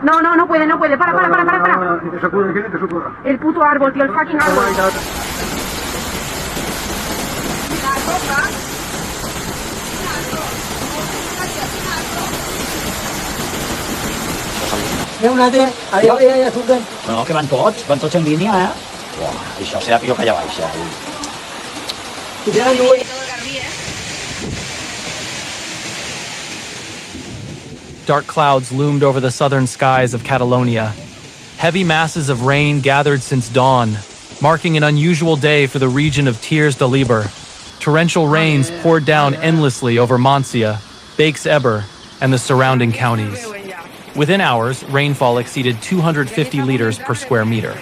No, no, no puede, no puede. Para. El puto árbol, tío, el fucking árbol. No, que van tots en línia, eh? Uah, això serà pitjor que allà baix, Dark clouds loomed over the southern skies of Catalonia. Heavy masses of rain gathered since dawn, marking an unusual day for the region of Terres de l'Ebre. Torrential rains poured down endlessly over Montsià, Baix Ebre, and the surrounding counties. Within hours, rainfall exceeded 250 liters per square meter.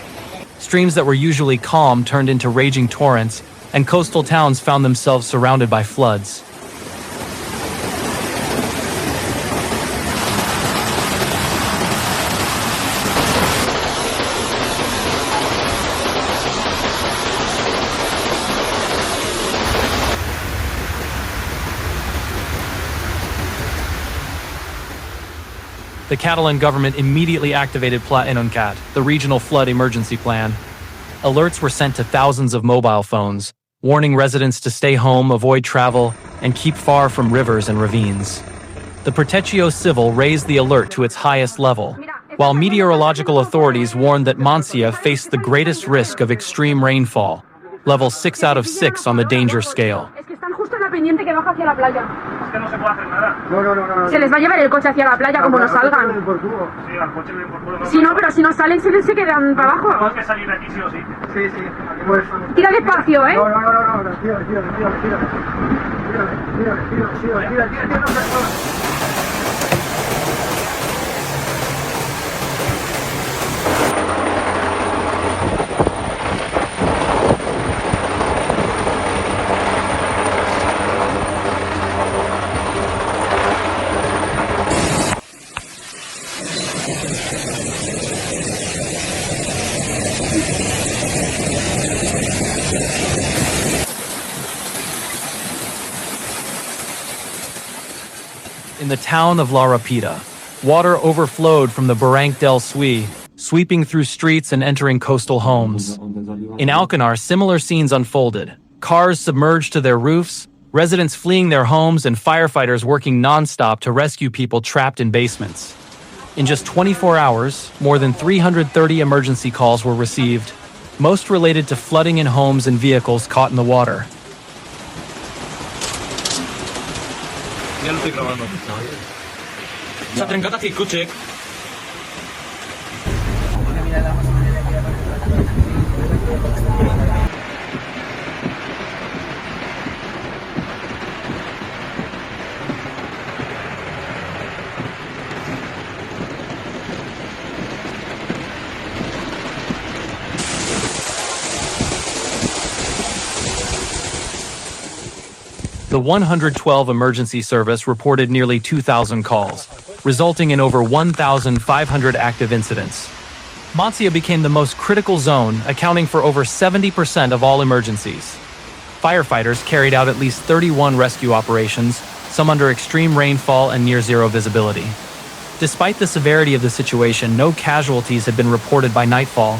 Streams that were usually calm turned into raging torrents, and coastal towns found themselves surrounded by floods. The Catalan government immediately activated Pla Inuncat, the regional flood emergency plan. Alerts were sent to thousands of mobile phones, warning residents to stay home, avoid travel, and keep far from rivers and ravines. The Protecció Civil raised the alert to its highest level, while meteorological authorities warned that Montsià faced the greatest risk of extreme rainfall, level 6 out of 6 on the danger scale. Pendiente que baja hacia la playa. Es que no se puede hacer nada. No. Se les va a llevar el coche hacia la playa como no salgan. Sí, al coche viene por culo. Si no, pero si no salen, se quedan para abajo. Tenemos que salir de aquí sí o sí. Sí. Pues... Tira despacio, ¿eh? No. Tira. In the town of Ràpita, water overflowed from the Barranc del Suí, sweeping through streets and entering coastal homes. In Alcanar, similar scenes unfolded. Cars submerged to their roofs, residents fleeing their homes, and firefighters working non-stop to rescue people trapped in basements. In just 24 hours, more than 330 emergency calls were received, most related to flooding in homes and vehicles caught in the water. Ja l'estic gravant. S'ha trencat aquí el cotxe. The 112 emergency service reported nearly 2,000 calls, resulting in over 1,500 active incidents. Montsià became the most critical zone, accounting for over 70% of all emergencies. Firefighters carried out at least 31 rescue operations, some under extreme rainfall and near-zero visibility. Despite the severity of the situation, no casualties had been reported by nightfall.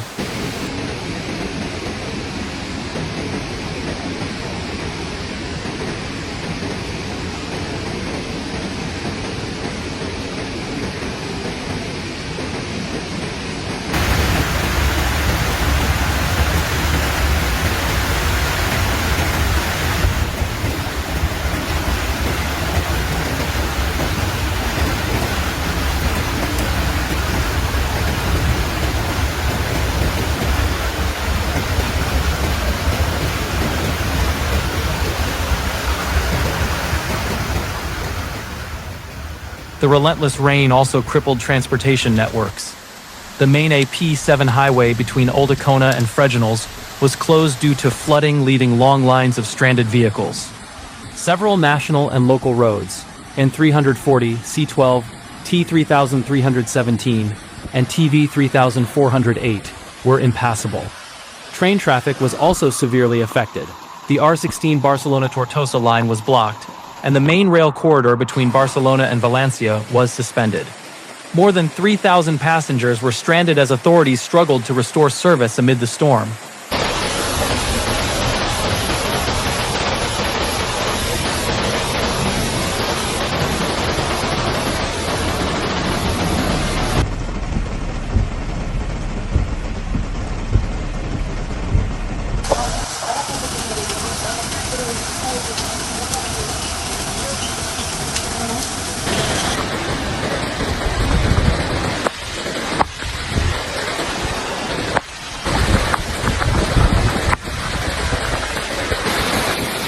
The relentless rain also crippled transportation networks. The main AP7 highway between Alcanar and Freginals was closed due to flooding, leaving long lines of stranded vehicles. Several national and local roads, N340, C12, T3317, and TV3408, were impassable. Train traffic was also severely affected. The R16 Barcelona-Tortosa line was blocked, and the main rail corridor between Barcelona and Valencia was suspended. More than 3,000 passengers were stranded as authorities struggled to restore service amid the storm.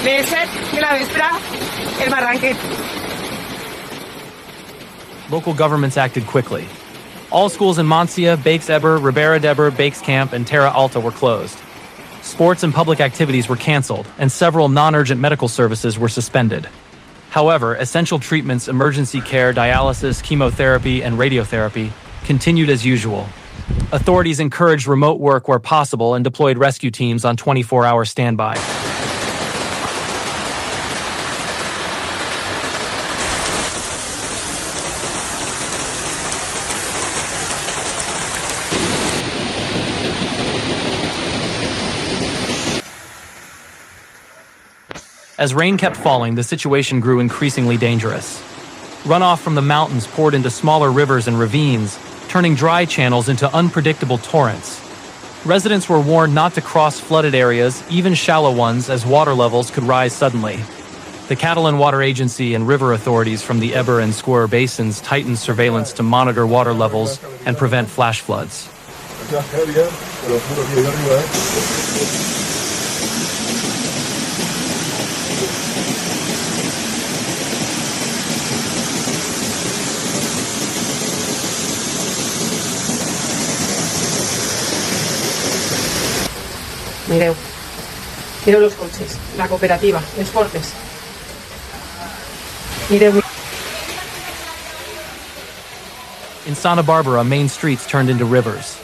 Les 7 de la vespre, el barranquet. Local governments acted quickly. All schools in Montsià, Baix Ebre, Ribera d'Ebre, Baix Camp, and Terra Alta were closed. Sports and public activities were canceled, and several non-urgent medical services were suspended. However, essential treatments, emergency care, dialysis, chemotherapy, and radiotherapy continued as usual. Authorities encouraged remote work where possible and deployed rescue teams on 24-hour standby. As rain kept falling, the situation grew increasingly dangerous. Runoff from the mountains poured into smaller rivers and ravines, turning dry channels into unpredictable torrents. Residents were warned not to cross flooded areas, even shallow ones, as water levels could rise suddenly. The Catalan Water Agency and river authorities from the Ebre and Squer basins tightened surveillance to monitor water levels and prevent flash floods. Mireu los coches, la cooperativa, les portes. Mireu. In Santa Bàrbara, main streets turned into rivers.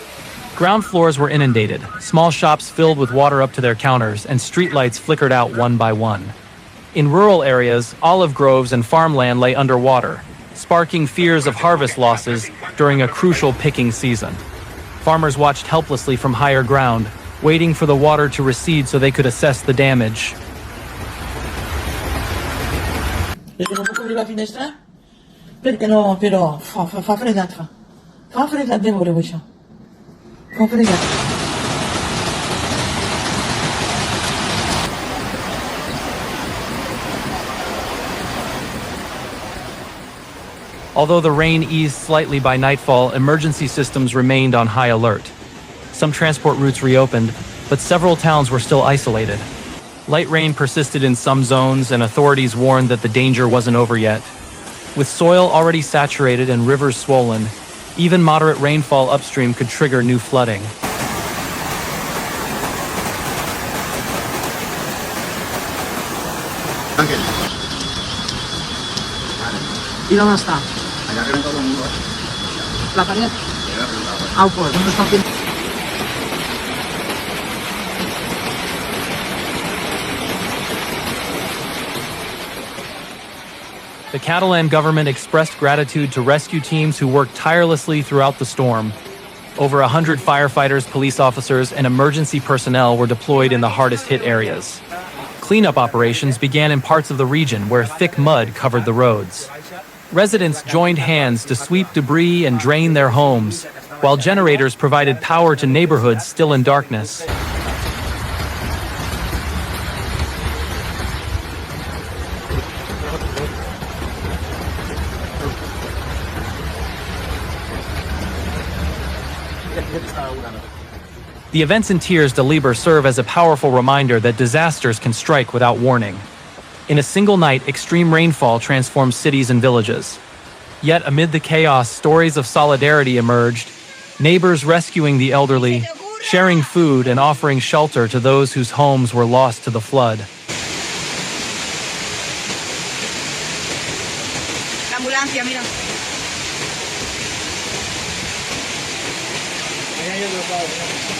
Ground floors were inundated, small shops filled with water up to their counters, and streetlights flickered out one by one. In rural areas, olive groves and farmland lay underwater, sparking fears of harvest losses during a crucial picking season. Farmers watched helplessly from higher ground, waiting for the water to recede so they could assess the damage. No puc obrir la finestra perquè no, però fa fredat, fa fredat de veure això. Fa fredat. Although the rain eased slightly by nightfall, emergency systems remained on high alert. Some transport routes reopened, but several towns were still isolated. Light rain persisted in some zones, and authorities warned that the danger wasn't over yet. With soil already saturated and rivers swollen, even moderate rainfall upstream could trigger new flooding. I d'on està? La paret? Au, pues, on està fent? The Catalan government expressed gratitude to rescue teams who worked tirelessly throughout the storm. Over 100 firefighters, police officers, and emergency personnel were deployed in the hardest-hit areas. Cleanup operations began in parts of the region where thick mud covered the roads. Residents joined hands to sweep debris and drain their homes, while generators provided power to neighborhoods still in darkness. The events in Terres de l'Ebre serve as a powerful reminder that disasters can strike without warning. In a single night, extreme rainfall transformed cities and villages. Yet amid the chaos, stories of solidarity emerged, neighbors rescuing the elderly, sharing food and offering shelter to those whose homes were lost to the flood. La ambulancia, mira. Ahí hay otro lado.